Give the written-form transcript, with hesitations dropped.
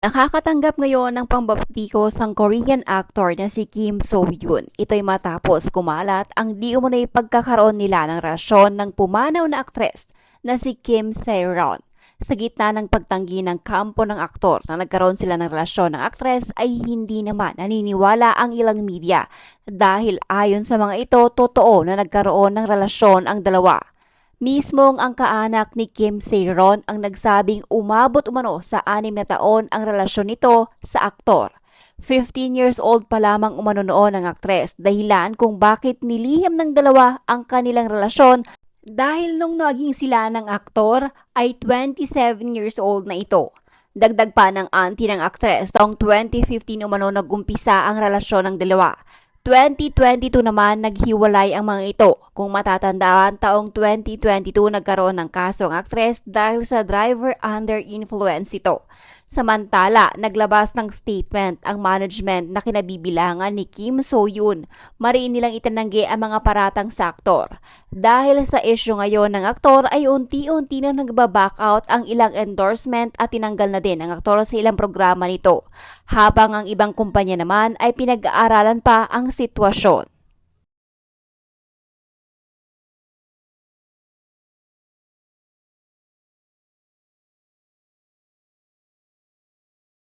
Nakakatanggap ngayon ng pambatikos ang Korean actor na si Kim So-hyun. Ito'y matapos kumalat ang di umano'y pagkakaroon nila ng relasyon ng pumanaw na aktres na si Kim Se-ron. Sa gitna ng pagtanggi ng kampo ng aktor na nagkaroon sila ng relasyon ng aktres ay hindi naman naniniwala ang ilang media dahil ayon sa mga ito, totoo na nagkaroon ng relasyon ang dalawa. Mismong ang kaanak ni Kim Se-ron ang nagsabing umabot umano sa 6 na taon ang relasyon nito sa aktor. 15 years old pa lamang umano noon ang aktres, dahilan kung bakit nilihim ng dalawa ang kanilang relasyon dahil nung naging sila ng aktor ay 27 years old na ito. Dagdag pa ng auntie ng aktres, taong 2015 umano nagumpisa ang relasyon ng dalawa. 2022 naman naghiwalay ang mga ito. Kung matatandaan, taong 2022 nagkaroon ng kaso ang aktres dahil sa driver under influence ito. Samantala, naglabas ng statement ang management na kinabibilangan ni Kim So-hyun. Mariin nilang itinanggi ang mga paratang sa aktor. Dahil sa issue ngayon ng aktor ay unti-unti na nagbaback out ang ilang endorsement at tinanggal na din ang aktor sa ilang programa nito. Habang ang ibang kumpanya naman ay pinag-aaralan pa ang sitwasyon.